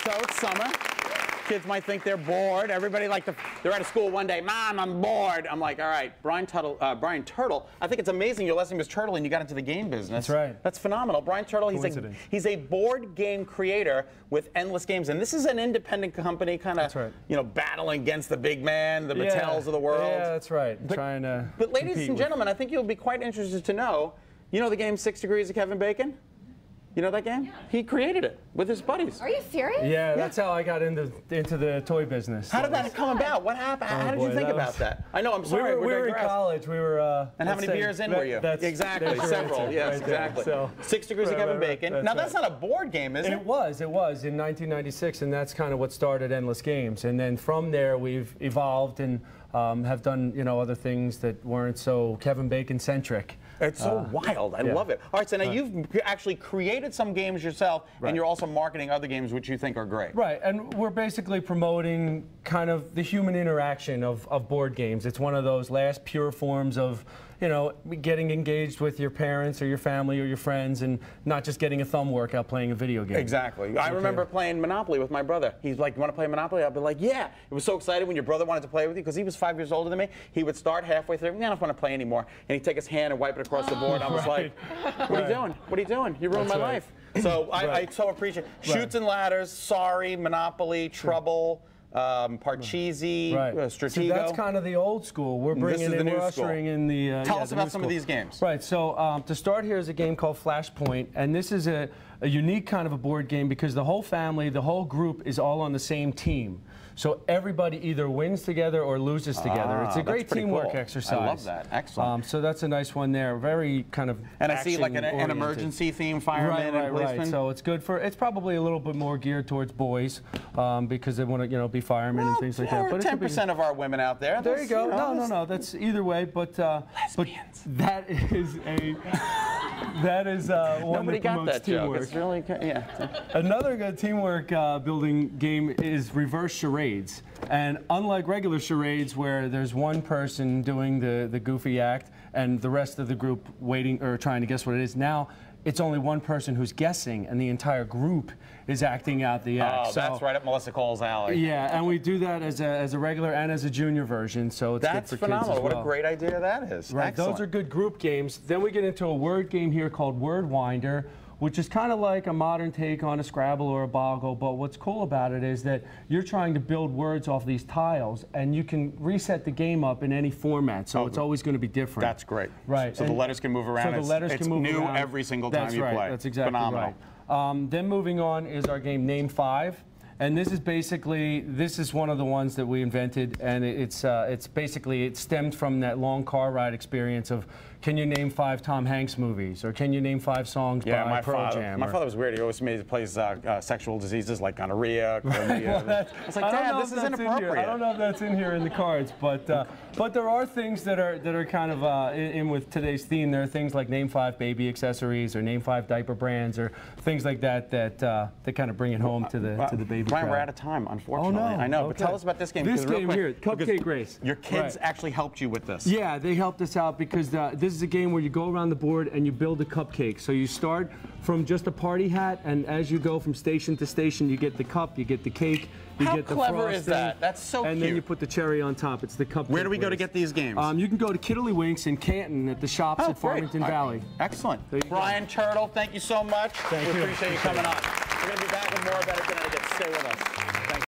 So it's summer. Kids might think they're bored. Everybody they're out of school one day. Mom, I'm bored. I'm like, all right, Brian Turtle. I think it's amazing your last name was Turtle and you got into the game business. That's right. That's phenomenal. Brian Turtle, he's a board game creator with endless games, and this is an independent company, kind of, battling against the big man, the Mattels of the world. Yeah, that's right. But ladies and gentlemen, I think you'll be quite interested to know. You know the game 6 Degrees of Kevin Bacon? You know that game? Yeah. He created it with his buddies. Are you serious? Yeah, that's how I got into the toy business. How did that come about? What happened? How did you think about that? I know, I'm sorry. We were in college. We were. And how many beers in were you? Exactly, several. Yes, exactly. So, 6 Degrees of Kevin Bacon. Now that's not a board game, is it? It was in 1996, and that's kind of what started Endless Games. And then from there, we've evolved and have done other things that weren't so Kevin Bacon centric. It's so wild. I love it. All right, so now you've actually created some games yourself, and you're also marketing other games which you think are great. Right, and we're basically promoting kind of the human interaction of board games. It's one of those last pure forms of, getting engaged with your parents or your family or your friends and not just getting a thumb workout playing a video game. Exactly. I remember playing Monopoly with my brother. He's like, you want to play Monopoly? I'd be like, yeah. It was so excited when your brother wanted to play with you because he was 5 years older than me. He would start halfway through, I don't want to play anymore. And he'd take his hand and wipe it across the board. I was like, what are you doing? What are you doing? You ruined my life. So I so appreciate it. Chutes and Ladders, Sorry, Monopoly, Trouble. Parcheesi, Stratego. So that's kind of the old school. We're bringing in, we're ushering in the. Tell us about some of these games. Right. So to start, here is a game called Flashpoint, and this is a unique kind of a board game because the whole family, the whole group is all on the same team. So everybody either wins together or loses together. It's a great teamwork exercise. I love that. Excellent. So that's a nice one there. Very kind of. And I see like an emergency theme, fireman and policeman. Right. So it's good for. It's probably a little bit more geared towards boys because they want to be firemen and things like that. But 10% of our women out there. There you go. No. That's either way. But that is one that promotes teamwork. It's really, Another good teamwork building game is reverse charades. And unlike regular charades where there's one person doing the goofy act and the rest of the group waiting or trying to guess what it is, now it's only one person who's guessing and the entire group is acting out the act. Oh, that's right up Melissa Cole's alley. Yeah, and we do that as a regular and as a junior version, so it's good for phenomenal. kids as well. What a great idea that is. Right, Excellent. Those are good group games. Then we get into a word game here called WordWINDER, which is kind of like a modern take on a Scrabble or a Boggle, but what's cool about it is that you're trying to build words off these tiles, and you can reset the game up in any format, so it's always going to be different. That's great. Right. So the letters can move around. So the letters can move around. It's new every single time you play. That's exactly phenomenal. Right. Then moving on is our game Name 5. And this is one of the ones that we invented, and it stemmed from that long car ride experience of, can you name 5 Tom Hanks movies, or can you name 5 songs by Pearl Jam? My father was weird. He always made plays sexual diseases like gonorrhea, chlamydia. I was like, Dad, this is inappropriate. I don't know if that's in here in the cards, but there are things that are kind of in with today's theme. There are things like name 5 baby accessories, or name 5 diaper brands, or things like that kind of bring it home to the baby. Brian, we're out of time, unfortunately. Oh, no. I know, but tell us about this game. This game here, Cupcake Race. Your kids actually helped you with this. Yeah, they helped us out because this is a game where you go around the board and you build a cupcake. So you start from just a party hat, and as you go from station to station, you get the cup, you get the cake, you get the frosting. How clever is that? That's so cute. And then you put the cherry on top. It's the cupcake. Where do we go to get these games? You can go to Kiddlywinks in Canton at the shops at Farmington Valley. Excellent. Brian Turtle, thank you so much. Thank you. We appreciate you coming on. We're going to be back.